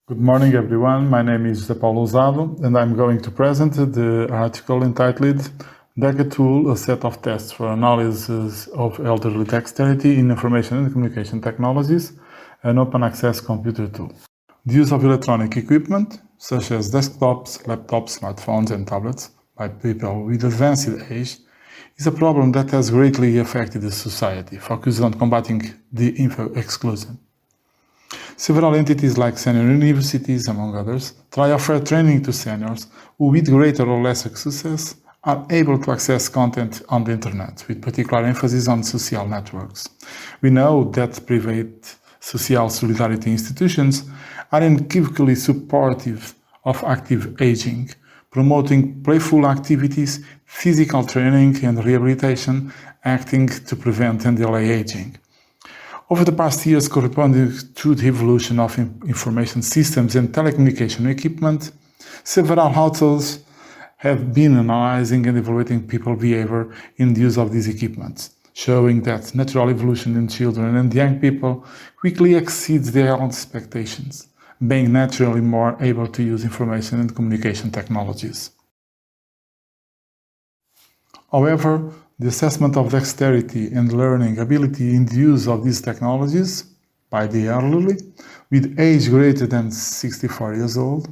Good morning, everyone. My name is José Lousado, and I'm going to present the article entitled DERCA Tool, a set of tests for analysis of elderly dexterity in information and communication technologies, an open access computer tool. The use of electronic equipment, such as desktops, laptops, smartphones, and tablets, by people with advanced age, is a problem that has greatly affected the society, focused on combating the info exclusion. Several entities like senior universities, among others, try to offer training to seniors who, with greater or lesser success, are able to access content on the internet, with particular emphasis on social networks. We know that private social solidarity institutions are unequivocally supportive of active aging, promoting playful activities, physical training and rehabilitation, acting to prevent and delay aging. Over the past years, corresponding to the evolution of information systems and telecommunication equipment, several authors have been analyzing and evaluating people's behavior in the use of these equipments, showing that natural evolution in children and young people quickly exceeds their own expectations, being naturally more able to use information and communication technologies. However, the assessment of dexterity and learning ability in the use of these technologies by the elderly with age greater than 64 years old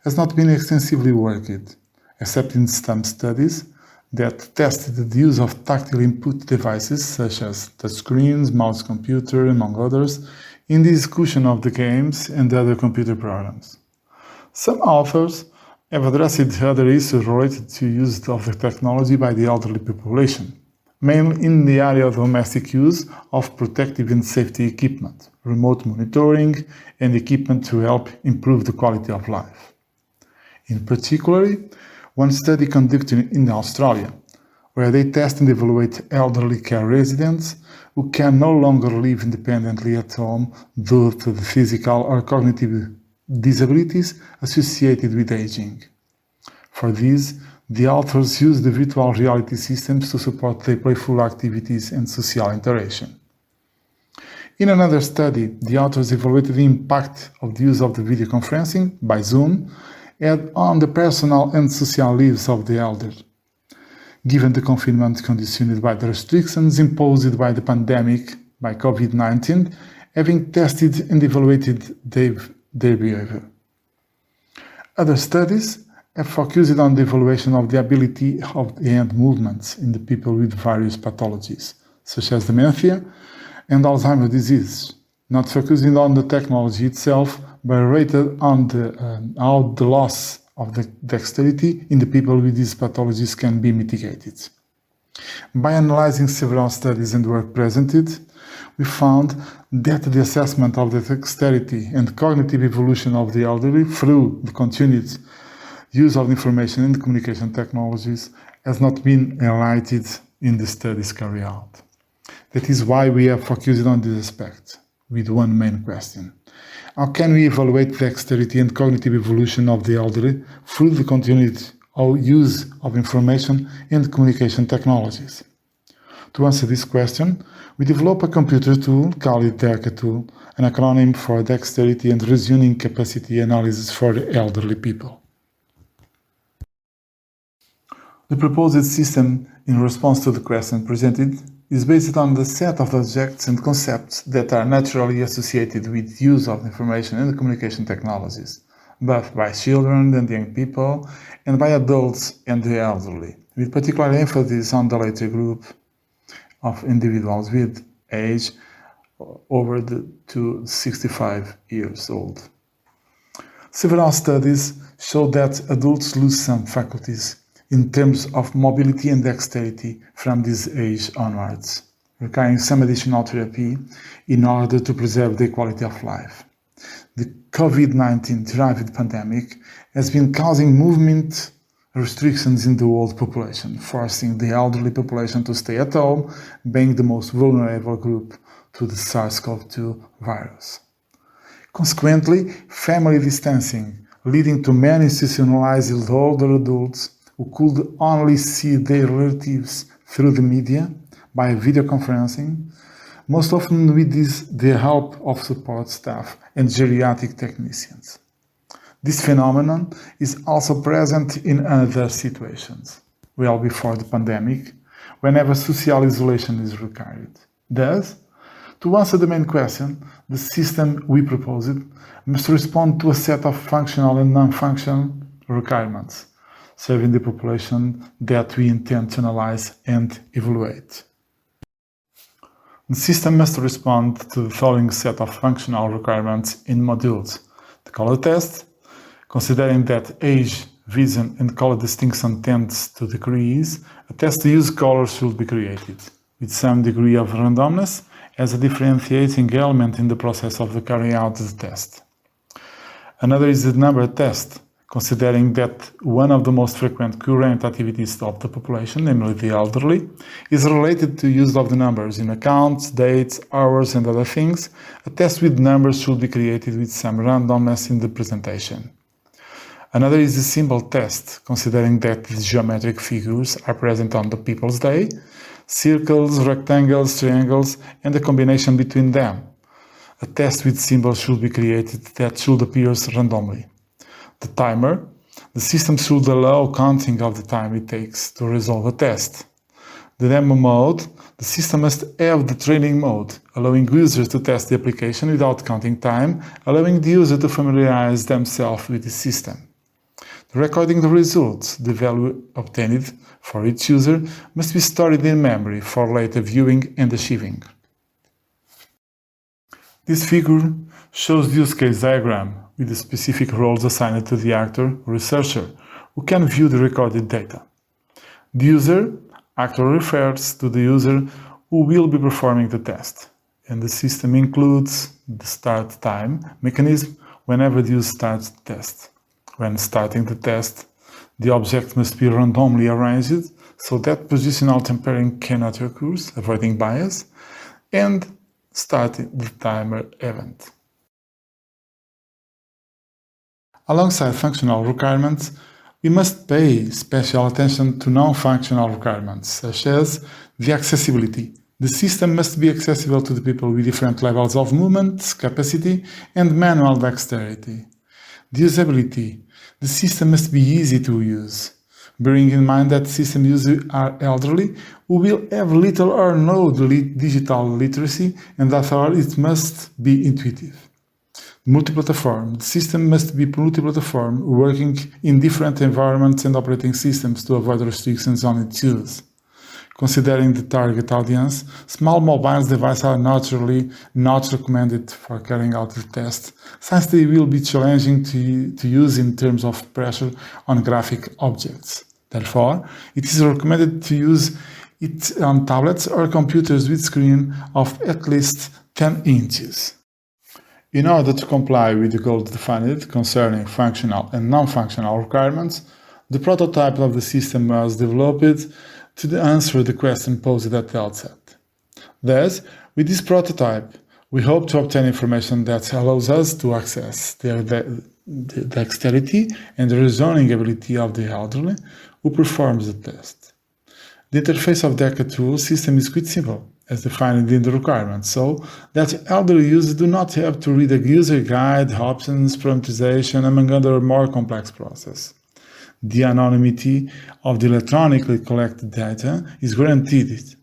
has not been extensively worked, except in some studies that tested the use of tactile input devices such as touchscreens, mouse computer, among others, in the execution of the games and other computer programs. Some authors have addressed other issues related to use of the technology by the elderly population, mainly in the area of domestic use of protective and safety equipment, remote monitoring, and equipment to help improve the quality of life. In particular, one study conducted in Australia, where they test and evaluate elderly care residents who can no longer live independently at home due to the physical or cognitive disabilities associated with aging. For this, the authors use the virtual reality systems to support their playful activities and social interaction. In another study, the authors evaluated the impact of the use of the video conferencing by Zoom had on the personal and social lives of the elderly. Given the confinement conditioned by the restrictions imposed by the pandemic by COVID-19, having tested and evaluated their behavior. Other studies have focused on the evaluation of the ability of the hand movements in the people with various pathologies, such as dementia and Alzheimer's disease, not focusing on the technology itself, but rated on how the loss of the dexterity in the people with these pathologies can be mitigated. By analyzing several studies and work presented, we found that the assessment of the dexterity and cognitive evolution of the elderly through the continued use of information and communication technologies has not been highlighted in the studies carried out. That is why we have focused on this aspect, with one main question. How can we evaluate dexterity and cognitive evolution of the elderly through the continued use of information and communication technologies? To answer this question, we developed a computer tool called DERCA tool, an acronym for Dexterity and Reasoning Capacity Analysis for Elderly People. The proposed system, in response to the question presented, is based on the set of objects and concepts that are naturally associated with use of information and communication technologies, both by children and young people, and by adults and the elderly, with particular emphasis on the later group of individuals with age over to 65 years old. Several studies show that adults lose some faculties in terms of mobility and dexterity from this age onwards, requiring some additional therapy in order to preserve their quality of life. The COVID-19-derived pandemic has been causing movement restrictions in the world population, forcing the elderly population to stay at home, being the most vulnerable group to the SARS-CoV-2 virus. Consequently, family distancing, leading to many institutionalized older adults who could only see their relatives through the media by video conferencing, most often with the help of support staff and geriatric technicians. This phenomenon is also present in other situations, well before the pandemic, whenever social isolation is required. Thus, to answer the main question, the system we proposed must respond to a set of functional and non-functional requirements, serving the population that we intend to analyze and evaluate. The system must respond to the following set of functional requirements in modules: the color test, considering that age, vision, and color distinction tends to decrease, a test to use colors should be created, with some degree of randomness as a differentiating element in the process of the carrying out the test. Another is the number test, considering that one of the most frequent current activities of the population, namely the elderly, is related to use of the numbers in accounts, dates, hours, and other things. A test with numbers should be created with some randomness in the presentation. Another is the symbol test, considering that the geometric figures are present on the People's Day, circles, rectangles, triangles, and the combination between them. A test with symbols should be created that should appear randomly. The timer, the system should allow counting of the time it takes to resolve a test. The demo mode, the system must have the training mode, allowing users to test the application without counting time, allowing the user to familiarize themselves with the system. Recording the results, the value obtained for each user, must be stored in memory for later viewing and achieving. This figure shows the use case diagram with the specific roles assigned to the actor or researcher who can view the recorded data. The user, actor refers to the user who will be performing the test, and the system includes the start time mechanism whenever the user starts the test. When starting the test, the object must be randomly arranged so that positional tampering cannot occur, avoiding bias, and starting the timer event. Alongside functional requirements, we must pay special attention to non-functional requirements, such as the accessibility. The system must be accessible to the people with different levels of movement, capacity, and manual dexterity. The usability. The system must be easy to use, bearing in mind that system users are elderly who will have little or no digital literacy, and therefore it must be intuitive. Multi-platform. The system must be multi-platform, working in different environments and operating systems to avoid restrictions on its use. Considering the target audience, small mobile devices are naturally not recommended for carrying out the test, since they will be challenging to use in terms of pressure on graphic objects. Therefore, it is recommended to use it on tablets or computers with screen of at least 10 inches. In order to comply with the goals defined concerning functional and non-functional requirements, the prototype of the system was developed to answer the question posed at the outset. Thus, with this prototype, we hope to obtain information that allows us to access the dexterity and the reasoning ability of the elderly who performs the test. The interface of DERCA tool system is quite simple, as defined in the requirements, so that elderly users do not have to read a user guide, options, parameterization, among other more complex processes. The anonymity of the electronically collected data is guaranteed,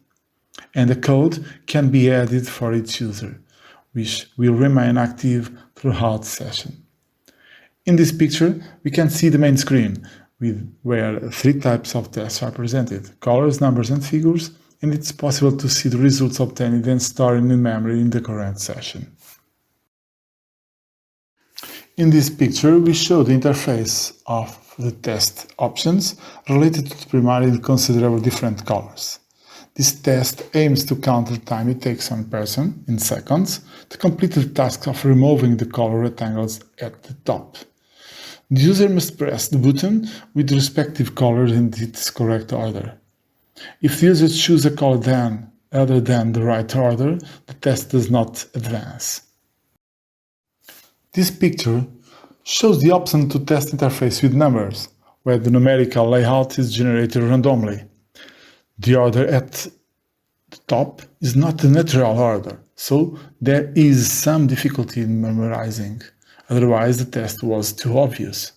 and the code can be added for each user, which will remain active throughout the session. In this picture, we can see the main screen, where three types of tests are presented: colors, numbers, and figures, and it's possible to see the results obtained and stored in memory in the current session. In this picture, we show the interface of the test options related to the primarily considerable different colors. This test aims to count the time it takes on person, in seconds, to complete the task of removing the color rectangles at the top. The user must press the button with the respective color in its correct order. If the user chooses a color other than the right order, the test does not advance. This picture shows the option to test interface with numbers, where the numerical layout is generated randomly. The order at the top is not the natural order, so there is some difficulty in memorizing. otherwise the test was too obvious.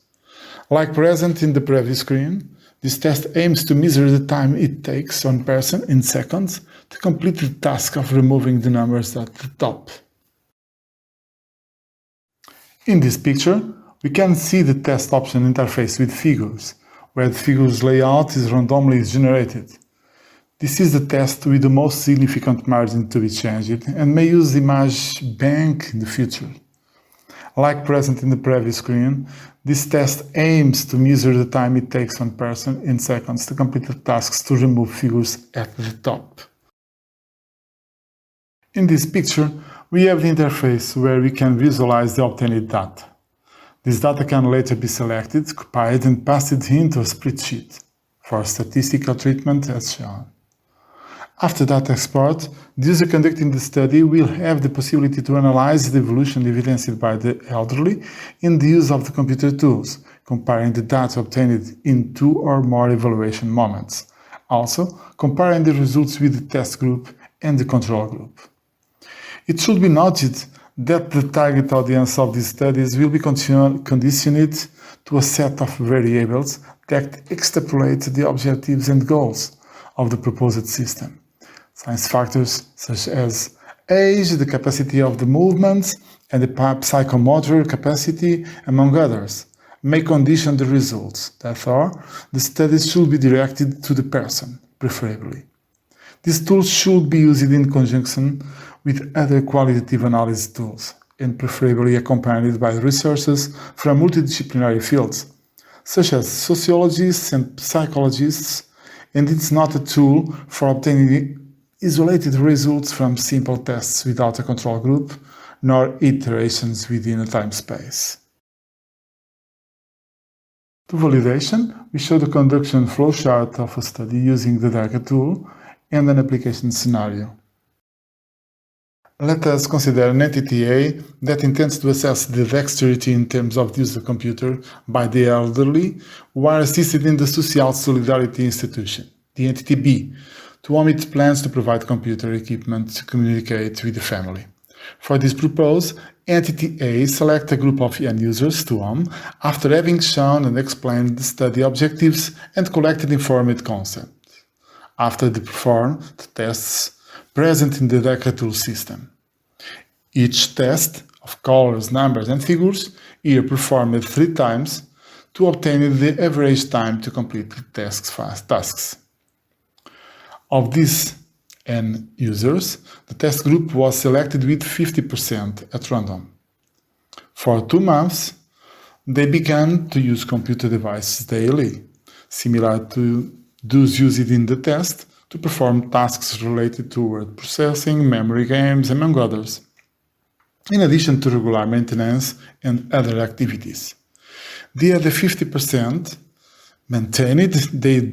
Like present in the previous screen, this test aims to measure the time it takes one person in seconds to complete the task of removing the numbers at the top. In this picture, we can see the test option interface with figures, where the figure's layout is randomly generated. This is the test with the most significant margin to be changed and may use the image bank in the future. Like present in the previous screen, this test aims to measure the time it takes one person in seconds to complete the tasks to remove figures at the top. In this picture, we have the interface where we can visualize the obtained data. This data can later be selected, copied and passed into a spreadsheet for statistical treatment as shown. After data export, the user conducting the study will have the possibility to analyze the evolution evidenced by the elderly in the use of the computer tools, comparing the data obtained in 2 or more evaluation moments. Also, comparing the results with the test group and the control group. It should be noted that the target audience of these studies will be conditioned to a set of variables that extrapolate the objectives and goals of the proposed system. Science factors such as age, the capacity of the movements, and the psychomotor capacity, among others, may condition the results. Therefore, the studies should be directed to the person, preferably. These tools should be used in conjunction with other qualitative analysis tools, and preferably accompanied by resources from multidisciplinary fields, such as sociologists and psychologists, and it's not a tool for obtaining isolated results from simple tests without a control group, nor iterations within a time space. To validation, we show the conduction flowchart of a study using the DERCA tool and an application scenario. Let us consider an entity A that intends to assess the dexterity in terms of the use of the computer by the elderly who are assisted in the Social Solidarity Institution, the entity B, to whom it plans to provide computer equipment to communicate with the family. For this purpose, entity A selects a group of end users to whom, after having shown and explained the study objectives and collected informed consent, after they perform the tests present in the DERCA tool system. Each test of colors, numbers and figures is performed 3 times to obtain the average time to complete the tasks. Of these N users, the test group was selected with 50% at random. For 2 months, they began to use computer devices daily, similar to those used in the test, to perform tasks related to word processing, memory games, among others, in addition to regular maintenance and other activities. The other 50% maintained their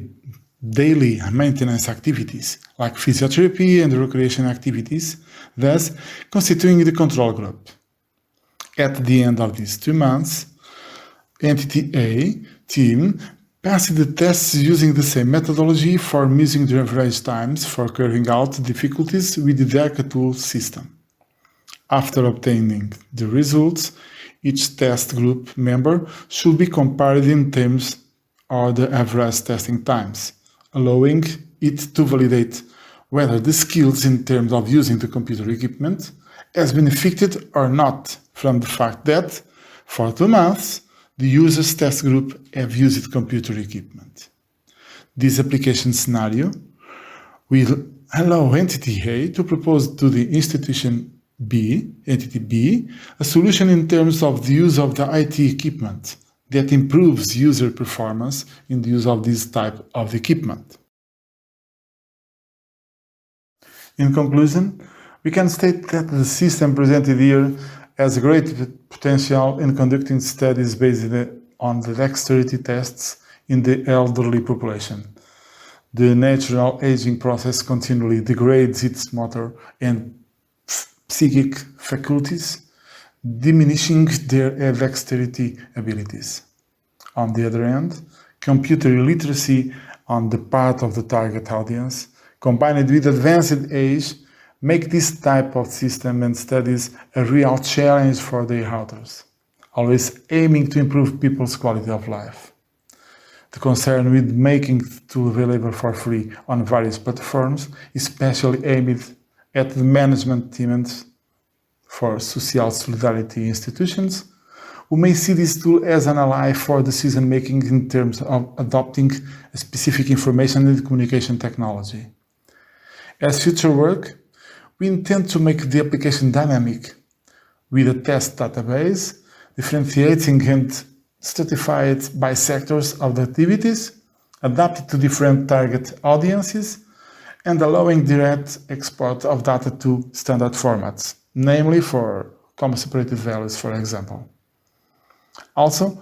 daily maintenance activities, like physiotherapy and recreation activities, thus constituting the control group. At the end of these 2 months, Entity A team passed the tests using the same methodology for measuring the average times for carrying out difficulties with the DERCA tool system. After obtaining the results, each test group member should be compared in terms of the average testing times, allowing it to validate whether the skills in terms of using the computer equipment has benefited or not from the fact that, for 2 months, the user's test group have used computer equipment. This application scenario will allow Entity A to propose to the institution B, Entity B, a solution in terms of the use of the IT equipment that improves user performance in the use of this type of equipment. In conclusion, we can state that the system presented here has a great potential in conducting studies based on the dexterity tests in the elderly population. The natural aging process continually degrades its motor and psychic faculties, diminishing their dexterity abilities. On the other hand, computer illiteracy on the part of the target audience, combined with advanced age, make this type of system and studies a real challenge for their authors. always aiming to improve people's quality of life. The concern with making the tool available for free on various platforms, especially aimed at the management teams for social solidarity institutions, who may see this tool as an ally for decision-making in terms of adopting a specific information and communication technology. As future work, we intend to make the application dynamic, with a test database, differentiating and stratified by sectors of the activities, adapted to different target audiences, and allowing direct export of data to standard formats, namely for comma-separated values, for example. Also,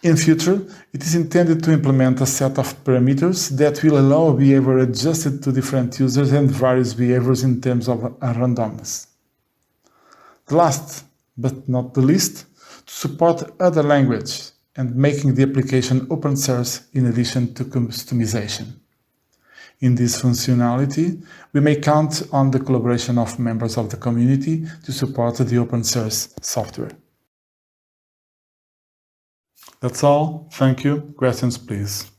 in future, it is intended to implement a set of parameters that will allow behavior adjusted to different users and various behaviors in terms of randomness. The last, but not the least, to support other languages and making the application open source in addition to customization. In this functionality, we may count on the collaboration of members of the community to support the open source software. That's all. Thank you. Questions, please.